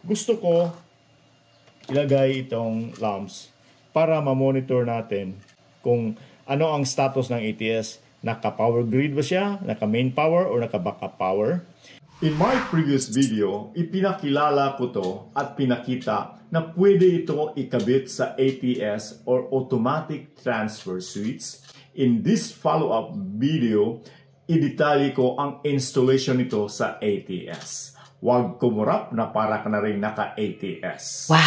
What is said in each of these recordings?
Gusto ko ilagay itong lamps para ma-monitor natin kung ano ang status ng ATS. Naka-power grid ba siya? Naka-main power o naka-backup power? In my previous video, ipinakilala ko to at pinakita na pwede ito ikabit sa ATS or automatic transfer switch. In this follow-up video, idetalye ko ang installation nito sa ATS. Huwag kumurap na para ka na rin naka-ATS. Wow!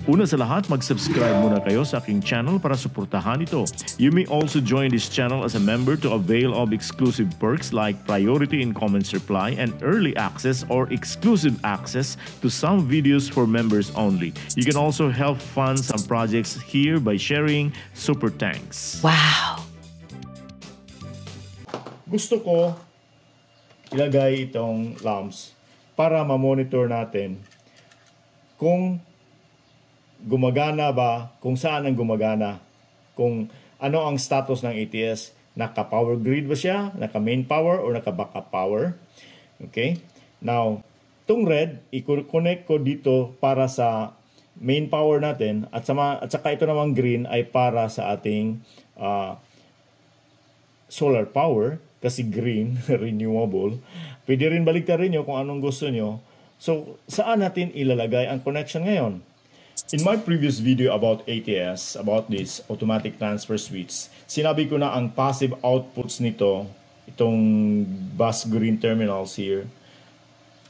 Una sa lahat, mag-subscribe muna kayo sa aking channel para suportahan ito. You may also join this channel as a member to avail of exclusive perks like priority in comments reply and early access or exclusive access to some videos for members only. You can also help fund some projects here by sharing super thanks. Wow! Gusto ko ilagay itong lamps para ma-monitor natin kung gumagana ba, kung saan ang gumagana, kung ano ang status ng ATS. Naka-power grid ba siya? Naka-main power o naka-backup power? Okay? Now, itong red, i-connect ko dito para sa main power natin at saka ito namang green ay para sa ating solar power kasi green, renewable. Pwede rin baliktarin nyo kung anong gusto nyo. So, saan natin ilalagay ang connection ngayon? In my previous video about ATS, about this automatic transfer switch, sinabi ko na ang passive outputs nito, itong bus green terminals here,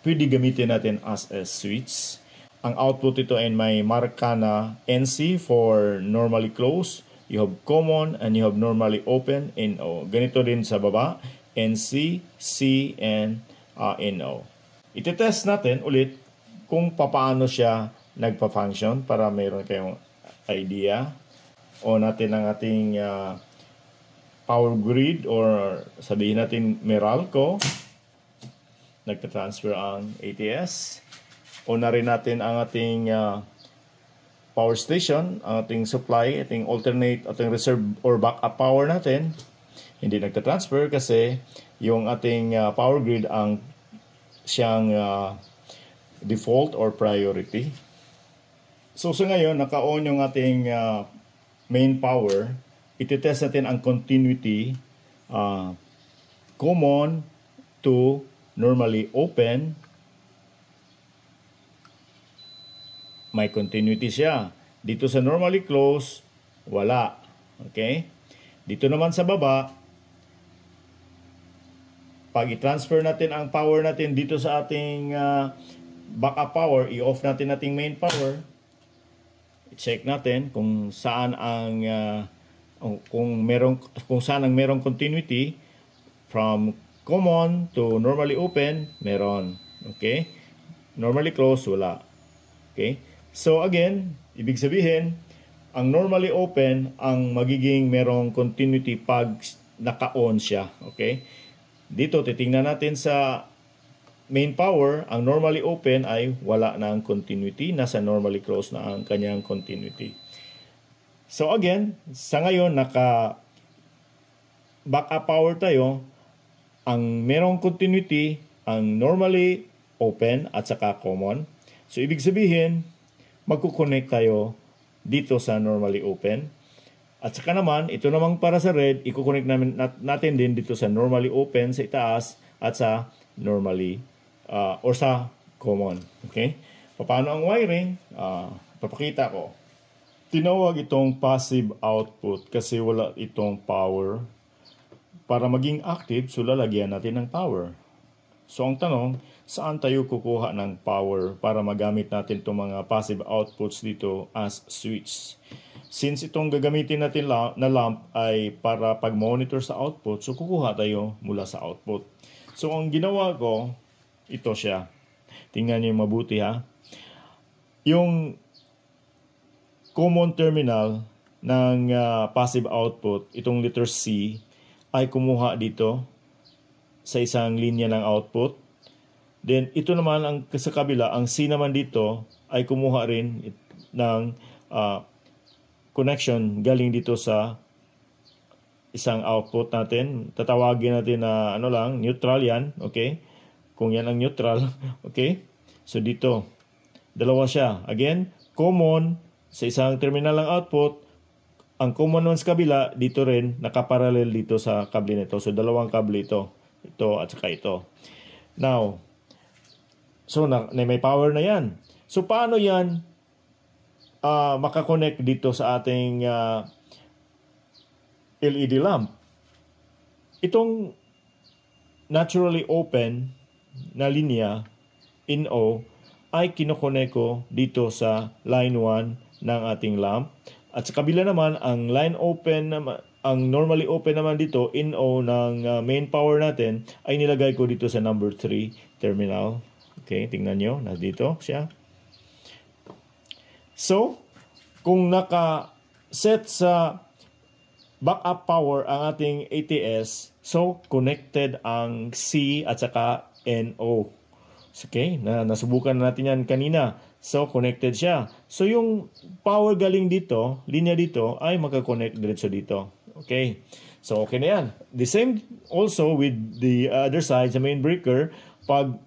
pwede gamitin natin as a switch. Ang output ito ay may marka na NC for normally closed, you have common, and you have normally open, NO. Ganito din sa baba, NC, C, and NO. Iti-test natin ulit kung paano siya nagpa-function para mayroon kayong idea. O natin ang ating power grid or sabihin natin Meralco. Nagta-transfer ang ATS. O na rin natin ang ating power station, ang ating supply, ating alternate, ating reserve or backup power natin. Hindi nagta-transfer kasi yung ating power grid ang siyang default or priority. So sa ngayon, naka-on yung ating main power. Iti-test natin ang continuity common to normally open. May continuity siya. Dito sa normally close, wala. Okay? Dito naman sa baba, pag i-transfer natin ang power natin dito sa ating backup power, i-off natin ating main power. I-check natin kung saan ang kung saan ang merong continuity from common to normally open, meron. Okay? Normally close, wala. Okay? So again, ibig sabihin, ang normally open ang magiging merong continuity pag naka-on siya. Okay? Dito, titingnan natin sa main power, ang normally open ay wala na ang continuity. Nasa normally close na ang kanyang continuity. So again, sa ngayon, naka-backup power tayo. Ang merong continuity, ang normally open at saka common. So ibig sabihin, magkukonect tayo dito sa normally open. At saka naman, ito namang para sa red, ikukonect natin din dito sa normally open sa itaas at sa normally or sa common. Okay? Paano ang wiring? Papakita ko. Tinawag itong passive output kasi wala itong power. Para maging active, so lalagyan natin ng power. So ang tanong, saan tayo kukuha ng power para magamit natin itong mga passive outputs dito as switch? Since itong gagamitin natin na lamp ay para pag-monitor sa output, so kukuha tayo mula sa output. So ang ginawa ko, ito siya. Tingnan niyo mabuti ha. Yung common terminal ng passive output, itong letter C, ay kumuha dito sa isang linya ng output. Then ito naman ang sa kabila, ang C naman dito ay kumuha rin ng connection galing dito sa isang output natin. Tatawagin natin na neutral yan, okay? Kung yan ang neutral, okay? So dito, dalawa siya. Again, common sa isang terminal ng output, ang common naman sa kabila, dito rin, nakaparallel dito sa kable nito. So dalawang kable ito. Ito at saka ito. Now, so may power na yan. So paano yan makakonect dito sa ating LED lamp? Itong naturally open na linya NO ay kinokonek ko dito sa line 1 ng ating lamp. At sa kabila naman, ang line open naman, ang normally open naman dito, NO ng main power natin, ay nilagay ko dito sa number 3 terminal. Okay, tingnan nyo, nandito siya. So, kung naka-set sa backup power ang ating ATS, so connected ang C at saka NO. Okay, nasubukan natin yan kanina. So, connected siya. So, yung power galing dito, linya dito, ay magka-connect diretso dito. Okay. So, okay na yan. The same also with the other side, sa main breaker. Pag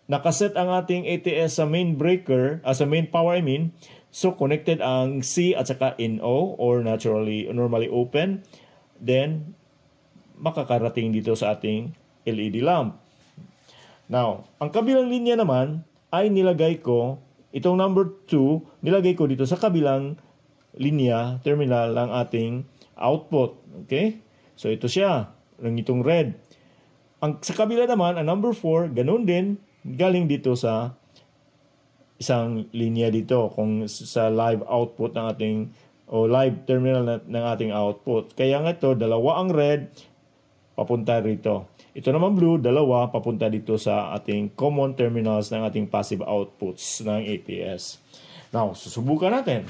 nakaset ang ating ATS sa main breaker, sa main power I mean, so connected ang C at saka NO or normally open, then makakarating dito sa ating LED lamp. Now, ang kabilang linya naman ay nilagay ko, itong number 2, nilagay ko dito sa kabilang linya, terminal ng ating output. Okay? So, ito siya, itong red. Sa kabila naman, ang number 4, ganun din, galing dito sa isang linya dito, kung sa live output ng ating, o live terminal ng ating output. Kaya nga ito, dalawa ang red, papunta rito. Ito naman blue, dalawa, papunta dito sa ating common terminals ng ating passive outputs ng ATS. Now, susubukan natin.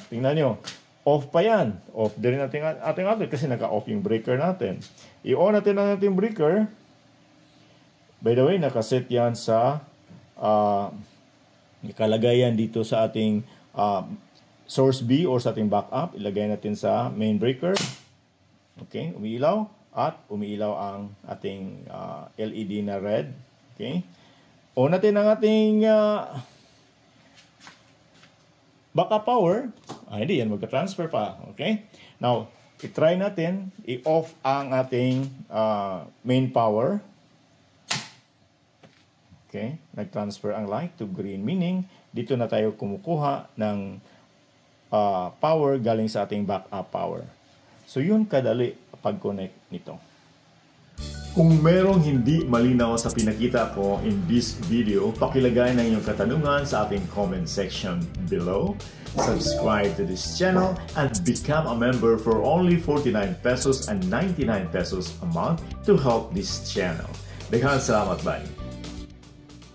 Tingnan nyo. Off pa yan. Off din natin ating output kasi naka-off yung breaker natin. I-on natin ang ating breaker. By the way, nakaset yan sa ikalagay yan dito sa ating source B or sa ating backup. Ilagay natin sa main breaker. Okay, umiilaw. At umiilaw ang ating LED na red. Okay. On natin ang ating backup power. Hindi yan magka-transfer pa. Okay. Now, i-try natin i-off ang ating main power. Okay. Nag-transfer ang light to green. Meaning, dito na tayo kumukuha ng power galing sa ating backup power. So, yun kadali pag-connect nito. Kung merong hindi malinaw sa pinakita ko in this video, pakilagay ng iyong katanungan sa ating comment section below. Subscribe to this channel and become a member for only 49 pesos and 99 pesos a month to help this channel. Daghang salamat, bye!